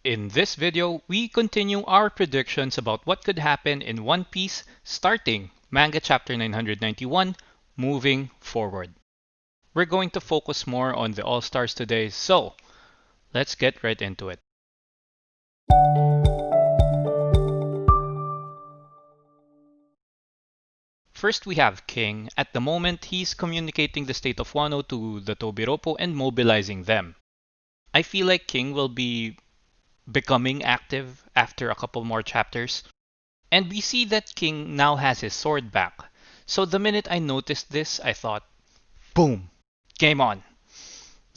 In this video, we continue our predictions about what could happen in One Piece starting manga chapter 991 moving forward. We're going to focus more on the All-Stars today, so let's get right into it. First, we have King. At the moment, he's communicating the state of Wano to the Tobiropo and mobilizing them. I feel like King will be becoming active after a couple more chapters. And we see that King now has his sword back. So the minute I noticed this, I thought, boom, game on.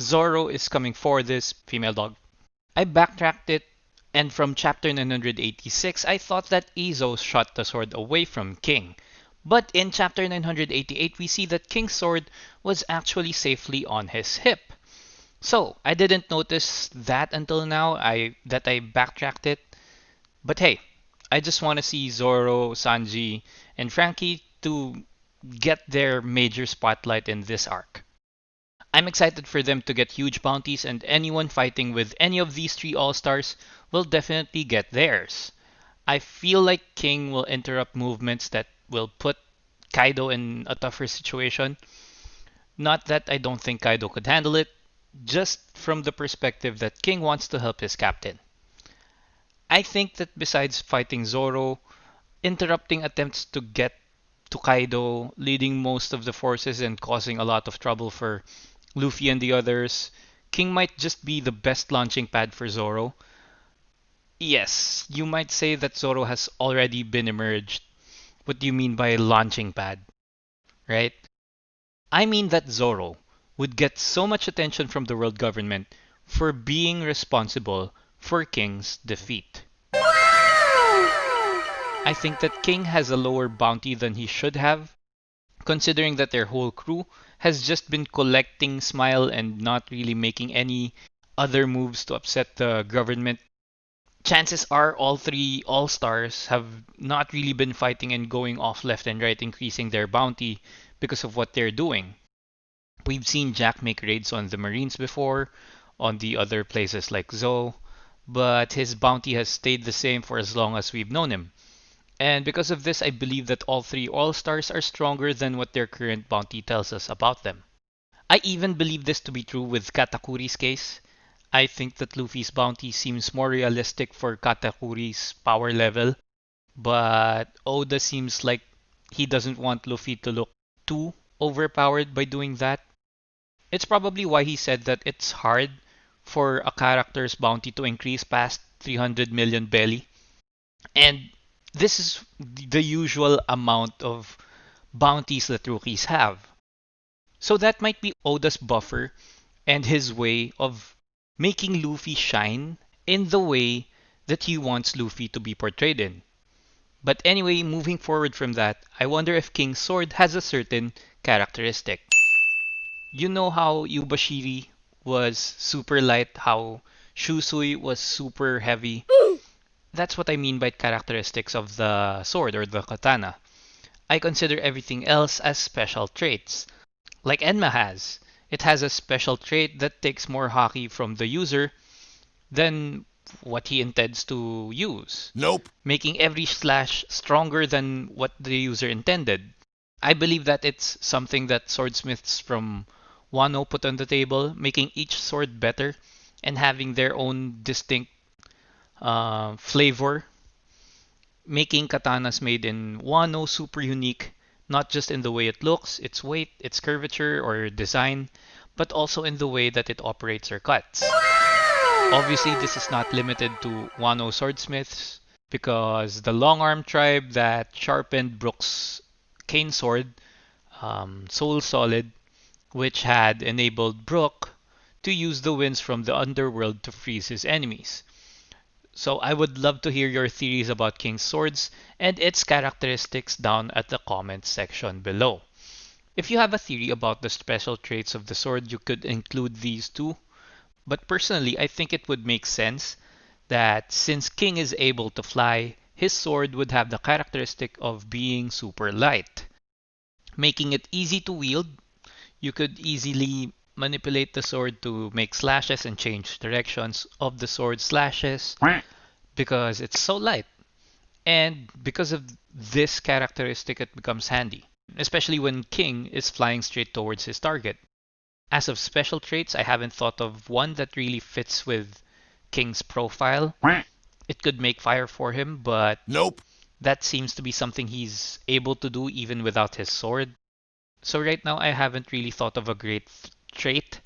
Zoro is coming for this female dog. I backtracked it, and from chapter 986, I thought that Izo shot the sword away from King. But in chapter 988, we see that King's sword was actually safely on his hip. So I didn't notice that until now. I backtracked it. But hey, I just want to see Zoro, Sanji, and Frankie to get their major spotlight in this arc. I'm excited for them to get huge bounties, and anyone fighting with any of these three All-Stars will definitely get theirs. I feel like King will interrupt movements that will put Kaido in a tougher situation. Not that I don't think Kaido could handle it, just from the perspective that King wants to help his captain. I think that besides fighting Zoro, interrupting attempts to get to Kaido, leading most of the forces and causing a lot of trouble for Luffy and the others, King might just be the best launching pad for Zoro. Yes, you might say that Zoro has already been emerged. What do you mean by launching pad? Right? I mean that Zoro would get so much attention from the world government for being responsible for King's defeat. I think that King has a lower bounty than he should have, considering that their whole crew has just been collecting Smile and not really making any other moves to upset the government. Chances are all three All-Stars have not really been fighting and going off left and right, increasing their bounty because of what they're doing. We've seen Jack make raids on the Marines before, on the other places like Zoe, but his bounty has stayed the same for as long as we've known him. And because of this, I believe that all three All-Stars are stronger than what their current bounty tells us about them. I even believe this to be true with Katakuri's case. I think that Luffy's bounty seems more realistic for Katakuri's power level, but Oda seems like he doesn't want Luffy to look too overpowered by doing that. It's probably why he said that it's hard for a character's bounty to increase past 300 million belly. And this is the usual amount of bounties that rookies have. So that might be Oda's buffer and his way of making Luffy shine in the way that he wants Luffy to be portrayed in. But anyway, moving forward from that, I wonder if King's sword has a certain characteristic. You know how Yubashiri was super light, how Shusui was super heavy? That's what I mean by characteristics of the sword or the katana. I consider everything else as special traits. Like Enma has. It has a special trait that takes more haki from the user than what he intends to use. Nope. Making every slash stronger than what the user intended. I believe that it's something that swordsmiths from Wano put on the table, making each sword better and having their own distinct flavor, making katanas made in Wano super unique, not just in the way it looks, its weight, its curvature, or design, but also in the way that it operates or cuts. Obviously, this is not limited to Wano swordsmiths, because the Long Arm tribe that sharpened Brook's cane sword, Soul Solid, which had enabled Brook to use the winds from the underworld to freeze his enemies. So I would love to hear your theories about King's swords and its characteristics down at the comments section below. If you have a theory about the special traits of the sword, you could include these too. But personally, I think it would make sense that since King is able to fly, his sword would have the characteristic of being super light, making it easy to wield. You could easily manipulate the sword to make slashes and change directions of the sword slashes because it's so light. And because of this characteristic, it becomes handy, especially when King is flying straight towards his target. As of special traits, I haven't thought of one that really fits with King's profile. It could make fire for him, but Nope. that seems to be something he's able to do even without his sword. So right now, I haven't really thought of a great trait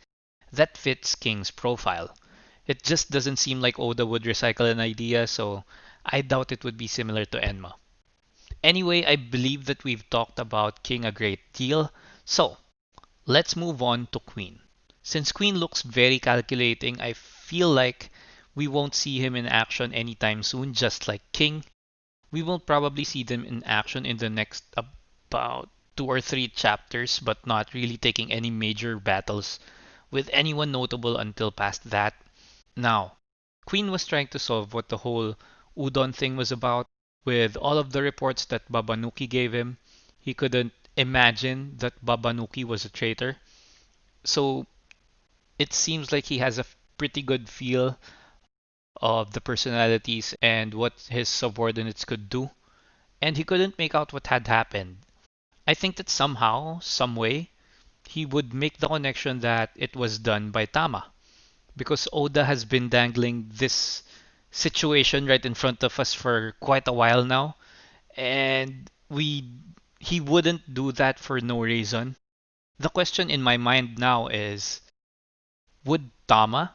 that fits King's profile. It just doesn't seem like Oda would recycle an idea, so I doubt it would be similar to Enma. Anyway, I believe that we've talked about King a great deal, so let's move on to Queen. Since Queen looks very calculating, I feel like we won't see him in action anytime soon, just like King. We will probably see them in action in the next about 2 or 3 chapters, but not really taking any major battles with anyone notable until past that. Now, Queen was trying to solve what the whole Udon thing was about. With all of the reports that Babanuki gave him, he couldn't imagine that Babanuki was a traitor. So it seems like he has a pretty good feel of the personalities and what his subordinates could do, and he couldn't make out what had happened. I think that somehow, some way, he would make the connection that it was done by Tama, because Oda has been dangling this situation right in front of us for quite a while now, and we he wouldn't do that for no reason. The question in my mind now is, would Tama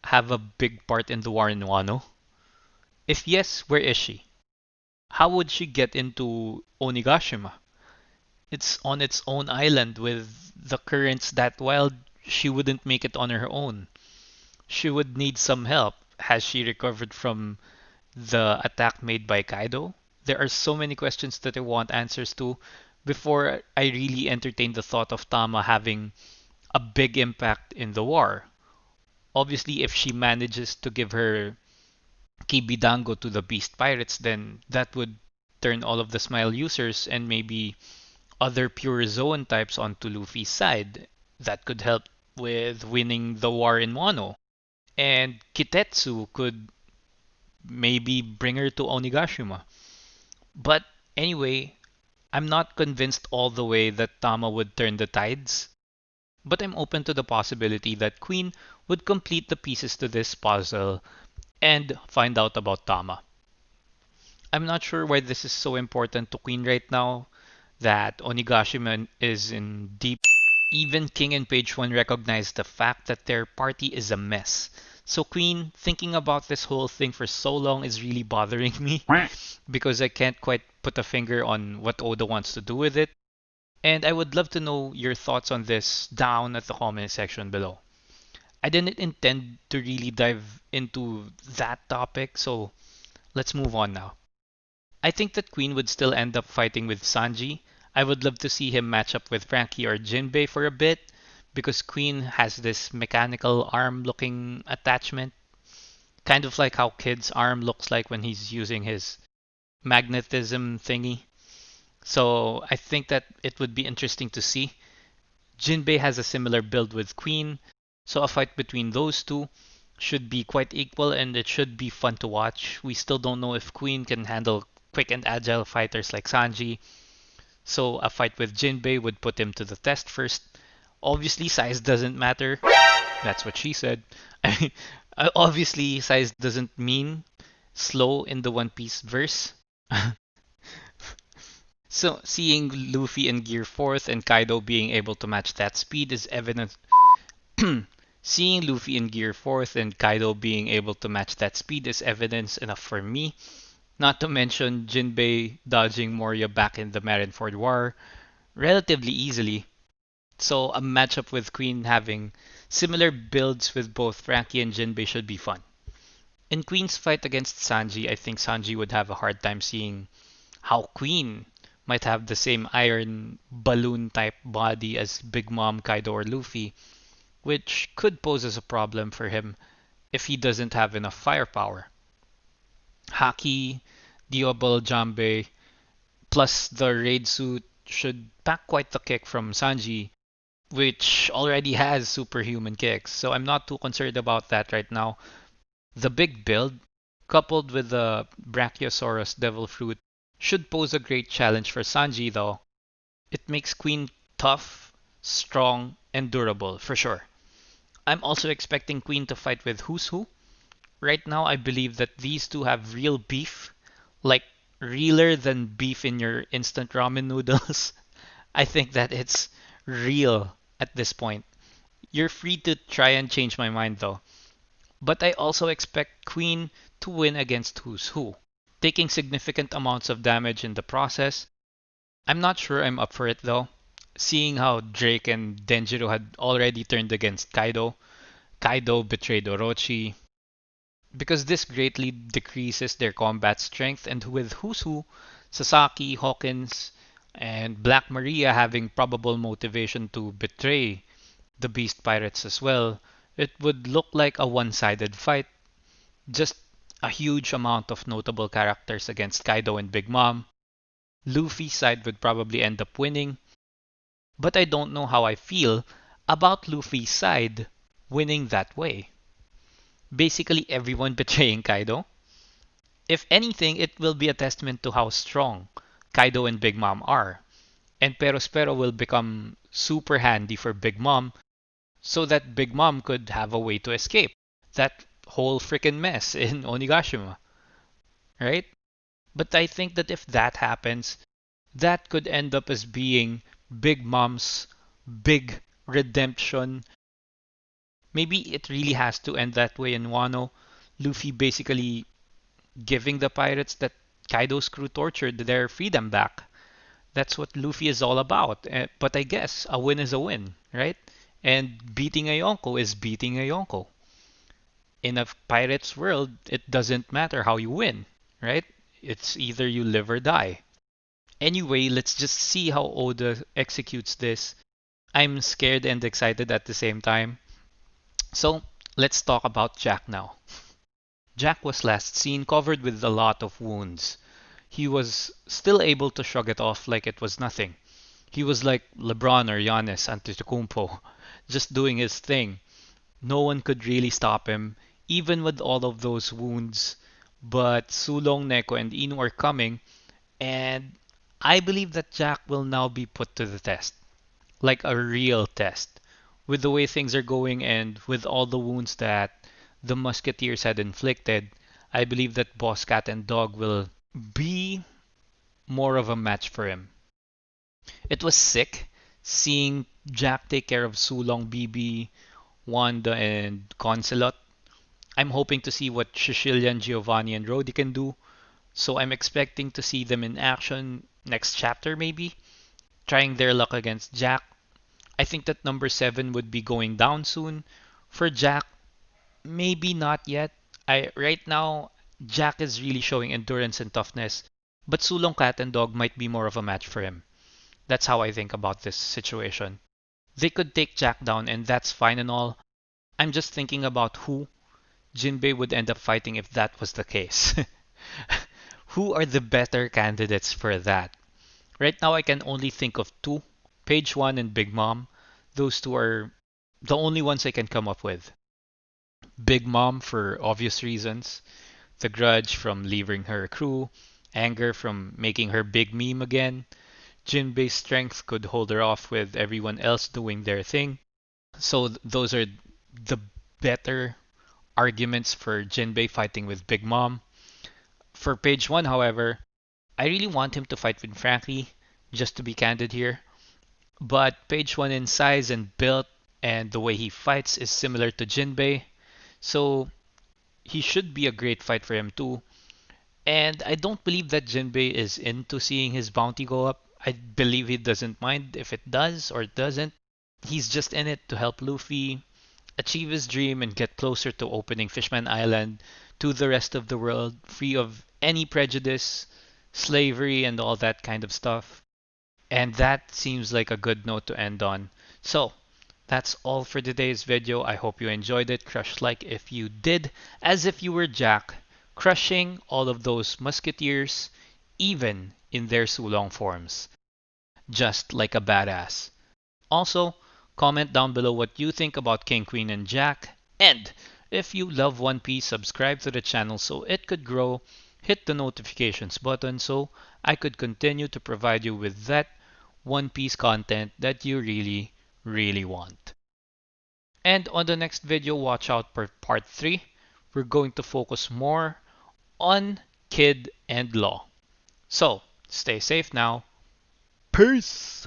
have a big part in the war in Wano? If yes, where is she? How would she get into Onigashima? It's on its own island with the currents that wild. She wouldn't make it on her own. She would need some help. Has she recovered from the attack made by Kaido? There are so many questions that I want answers to before I really entertain the thought of Tama having a big impact in the war. Obviously, if she manages to give her Kibidango to the Beast Pirates, then that would turn all of the Smile users and maybe other pure Zoan types onto Luffy's side. That could help with winning the war in Wano. And Kitetsu could maybe bring her to Onigashima. But anyway, I'm not convinced all the way that Tama would turn the tides, but I'm open to the possibility that Queen would complete the pieces to this puzzle and find out about Tama. I'm not sure why this is so important to Queen right now, that Onigashima is in deep. Even King and Page 1 recognize the fact that their party is a mess. So Queen, thinking about this whole thing for so long is really bothering me because I can't quite put a finger on what Oda wants to do with it. And I would love to know your thoughts on this down at the comment section below. I didn't intend to really dive into that topic, so let's move on now. I think that Queen would still end up fighting with Sanji. I would love to see him match up with Frankie or Jinbei for a bit, because Queen has this mechanical arm looking attachment, kind of like how Kid's arm looks like when he's using his magnetism thingy. So I think that it would be interesting to see. Jinbei has a similar build with Queen, so a fight between those two should be quite equal and it should be fun to watch. We still don't know if Queen can handle quick and agile fighters like Sanji, so a fight with Jinbei would put him to the test first. Obviously, size doesn't matter. That's what she said. Obviously, size doesn't mean slow in the One Piece verse. So, seeing Luffy in Gear 4th and Kaido being able to match that speed is evident. Seeing Luffy in Gear 4th and Kaido being able to match that speed is evidence enough for me. Not to mention Jinbei dodging Moria back in the Marineford War relatively easily. So a matchup with Queen having similar builds with both Frankie and Jinbei should be fun. In Queen's fight against Sanji, I think Sanji would have a hard time seeing how Queen might have the same iron balloon type body as Big Mom, Kaido, or Luffy, which could pose as a problem for him if he doesn't have enough firepower. Haki, Diobel Jambe, plus the raid suit should pack quite the kick from Sanji which already has superhuman kicks, so I'm not too concerned about that right now. The big build, coupled with the Brachiosaurus Devil Fruit, should pose a great challenge for Sanji though. It makes Queen tough, strong, and durable, for sure. I'm also expecting Queen to fight with Who's Who. Right now, I believe that these two have real beef, like realer than beef in your instant ramen noodles. I think that it's real at this point. You're free to try and change my mind though. But I also expect Queen to win against Who's Who, taking significant amounts of damage in the process. I'm not sure I'm up for it though. Seeing how Drake and Denjiro had already turned against Kaido, Kaido betrayed Orochi, because this greatly decreases their combat strength, and with Who's Who, Sasaki, Hawkins, and Black Maria having probable motivation to betray the Beast Pirates as well, it would look like a one-sided fight. Just a huge amount of notable characters against Kaido and Big Mom. Luffy's side would probably end up winning, but I don't know how I feel about Luffy's side winning that way. Basically, everyone betraying Kaido. If anything, it will be a testament to how strong Kaido and Big Mom are. And Perospero will become super handy for Big Mom so that Big Mom could have a way to escape that whole freaking mess in Onigashima, right? But I think that if that happens, that could end up as being Big Mom's big redemption. Maybe it really has to end that way in Wano. Luffy basically giving the pirates that Kaido's crew tortured their freedom back. That's what Luffy is all about. But I guess a win is a win, right? And beating a Yonko is beating a Yonko. In a pirate's world, it doesn't matter how you win, right? It's either you live or die. Anyway, let's just see how Oda executes this. I'm scared and excited at the same time. So, let's talk about Jack now. Jack was last seen covered with a lot of wounds. He was still able to shrug it off like it was nothing. He was like LeBron or Giannis Antetokounmpo, just doing his thing. No one could really stop him, even with all of those wounds. But Su Long, Neko, and Inu are coming, and I believe that Jack will now be put to the test. Like a real test. With the way things are going and with all the wounds that the Musketeers had inflicted, I believe that Boss Cat and Dog will be more of a match for him. It was sick seeing Jack take care of Su Long, BB, Wanda, and Concelot. I'm hoping to see what Shishilian, Giovanni, and Rhodey can do. So I'm expecting to see them in action next chapter, maybe, trying their luck against Jack. I think that number 7 would be going down soon. For Jack, maybe not yet. I right now Jack is really showing endurance and toughness, but Sulong Cat and Dog might be more of a match for him. That's how I think about this situation. They could take Jack down and that's fine and all. I'm just thinking about who Jinbei would end up fighting if that was the case. Who are the better candidates for that? Right now I can only think of two, Page One and Big Mom. Those two are the only ones I can come up with. Big Mom for obvious reasons. The grudge from leaving her crew, anger from making her big meme again. Jinbei's strength could hold her off with everyone else doing their thing. So those are the better arguments for Jinbei fighting with Big Mom. For Page One, however, I really want him to fight with Frankie, just to be candid here. But Page One in size and build and the way he fights is similar to Jinbei, so he should be a great fight for him too. And I don't believe that Jinbei is into seeing his bounty go up. I believe he doesn't mind if it does or doesn't. He's just in it to help Luffy achieve his dream and get closer to opening Fishman Island to the rest of the world, free of any prejudice, slavery, and all that kind of stuff. And that seems like a good note to end on. So, that's all for today's video. I hope you enjoyed it. Crush like if you did, as if you were Jack, crushing all of those musketeers, even in their Sulong forms. Just like a badass. Also, Comment down below what you think about King, Queen, and Jack. And if you love One Piece, subscribe to the channel so it could grow. Hit the notifications button so I could continue to provide you with that One Piece content that you really, really want. And on the next video, watch out for part 3. We're going to focus more on Kid and Law. So, stay safe now. Peace!